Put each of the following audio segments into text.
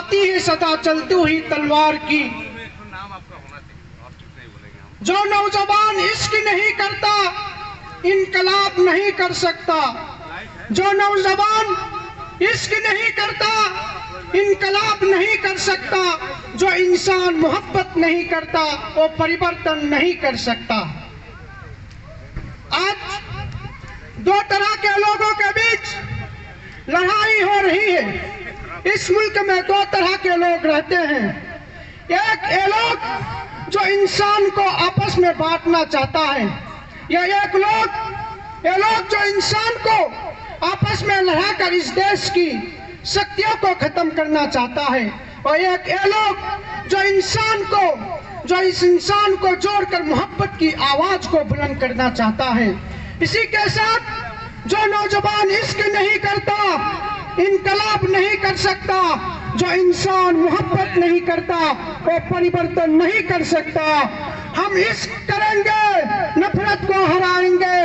आती है सदा चलती हुई तलवार की। जो नौजवान इश्क नहीं करता इनकलाब नहीं कर सकता। जो नौजवान इश्क नहीं करता इनकलाब नहीं कर सकता। जो इंसान मोहब्बत नहीं करता वो परिवर्तन नहीं कर सकता। आज दो तरह के लोगों के बीच लड़ाई हो रही है। इस मुल्क में दो तरह के लोग रहते हैं। एक ये लोग जो इंसान को आपस में बांटना चाहता है, या एक ये लोग जो इंसान को आपस में लड़ाकर इस देश की शक्तियों को खत्म करना चाहता है, और एक ये लोग जो इस इंसान को जोड़कर मोहब्बत की आवाज को बुलंद करना चाहता है। इसी के साथ जो नौजवान इश्क नहीं करता इनकलाब नहीं कर सकता। जो इंसान मोहब्बत नहीं करता वो परिवर्तन नहीं कर सकता। हम इश्क करेंगे, नफरत को हराएंगे,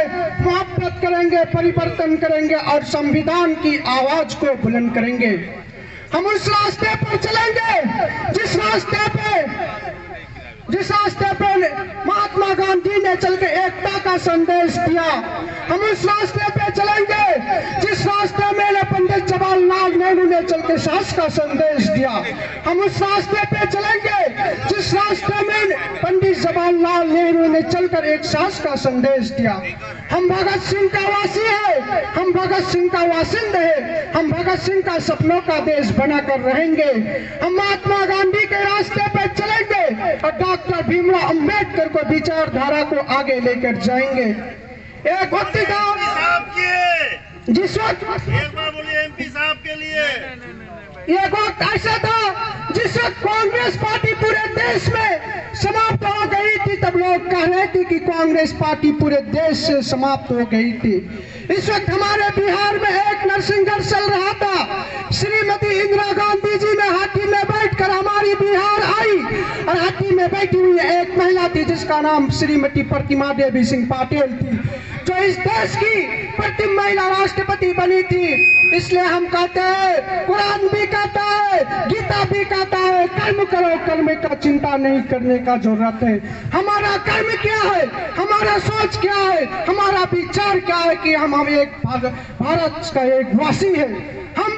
मोहब्बत करेंगे, परिवर्तन करेंगे और संविधान की आवाज को बुलंद करेंगे। हम उस रास्ते पर चलेंगे जिस रास्ते पे महात्मा गांधी ने चलकर एकता का संदेश दिया। हम उस रास्ते पे चलेंगे जिस रास्ते में पंडित जवाहरलाल नेहरू ने चलकर साहस का संदेश दिया। हम उस रास्ते पे चलेंगे जिस रास्ते में पंडित जवाहरलाल नेहरू ने चलकर एक साहस का संदेश दिया। हम भगत सिंह का वासी है, हम भगत सिंह का वासिंद है, हम भगत सिंह का सपनों का देश बनाकर रहेंगे। हम महात्मा गांधी के रास्ते पे चलेंगे और डॉक्टर भीमराव अंबेडकर को विचारधारा को आगे लेकर जाएंगे। एक वक्त जिस वक्त एक बार बोलिए एमपी साहब के लिए, एक वक्त ऐसा था जिस वक्त कांग्रेस पार्टी पूरे देश में समाप्त हो गई थी, तब लोग कह रहे थे कि कांग्रेस पार्टी पूरे देश से समाप्त हो गई थी। इस वक्त हमारे बिहार में एक नरसंघर्ष चल रहा था। श्रीमती इंदिरा गांधी जी ने हाथी में बैठकर हमारी बिहार आई, और हाथी में बैठी हुई एक महिला थी जिसका नाम श्रीमती प्रतिमा देवी सिंह पाटिल थी, जो इस देश की प्रथम महिला राष्ट्रपति बनी थी। इसलिए हम कहते हैं, कुरान भी कहता है, गीता भी कहता है, कर्म करो, कर्म का चिंता नहीं करने का जरूरत है। हमारा कर्म क्या है, हमारा सोच क्या है, हमारा विचार क्या है कि हम एक भारत का एक वासी है। हम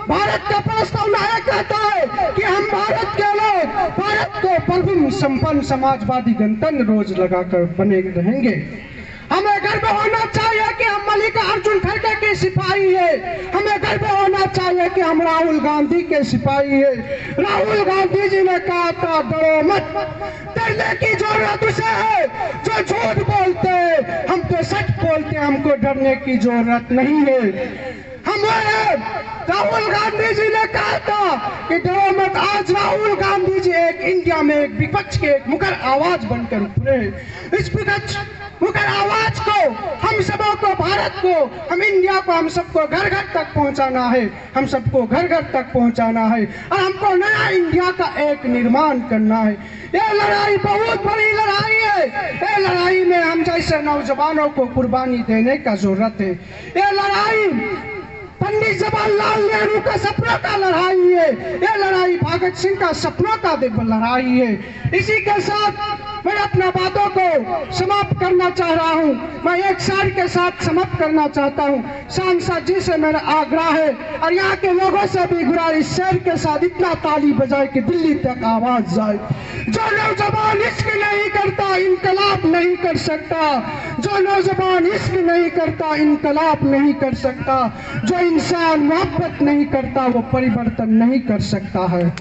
भारत का प्रस्ताव नायक कहता है कि हम भारत के लोग भारत को प्रभु संपन्न समाजवादी गणतंत्र रोज लगाकर बने रहेंगे। हमें गर्व होना चाहिए कि हम मल्लिकार्जुन खड़गे के सिपाही है। हमें गर्व होना चाहिए कि हम राहुल गांधी के सिपाही है। राहुल गांधी जी ने कहा था, डरो मत, डरने की जरूरत उसे है जो झूठ बोलते हैं, हम तो सच बोलते हैं, हमको डरने की जरूरत नहीं है। हम राहुल गांधी जी ने कहा था कि डरो मत। आज राहुल गांधी जी एक इंडिया में एक विपक्ष के एक मुखर आवाज बनकर उभरे। इस विपक्ष मुखर आवाज को, हम सबों को, भारत को, हम इंडिया को, हम सबको घर घर तक पहुंचाना है। हम सबको घर घर तक पहुंचाना है और हमको नया इंडिया का एक निर्माण करना है। ये लड़ाई बहुत बड़ी लड़ाई है। ये लड़ाई में हम जैसे नौजवानों को कुर्बानी देने का जरूरत है। ये लड़ाई पंडित जवाहरलाल नेहरू का सपनों का लड़ाई है। ये लड़ाई भगत सिंह का सपनों का लड़ाई है। इसी के साथ मैं अपना बातों को समाप्त करना चाह रहा हूँ। मैं एक शायर के साथ समाप्त करना चाहता हूँ। सांसद जी से मेरा आग्रह है और यहाँ के लोगों से भी गुजारिश, शेर के साथ इतना ताली बजाए कि दिल्ली तक आवाज जाए। जो नौजवान इश्क नहीं करता इनकलाब नहीं कर सकता। जो नौजवान इश्क नहीं करता इनकलाब नहीं कर सकता। जो इंसान मोहब्बत नहीं करता वो परिवर्तन नहीं कर सकता है।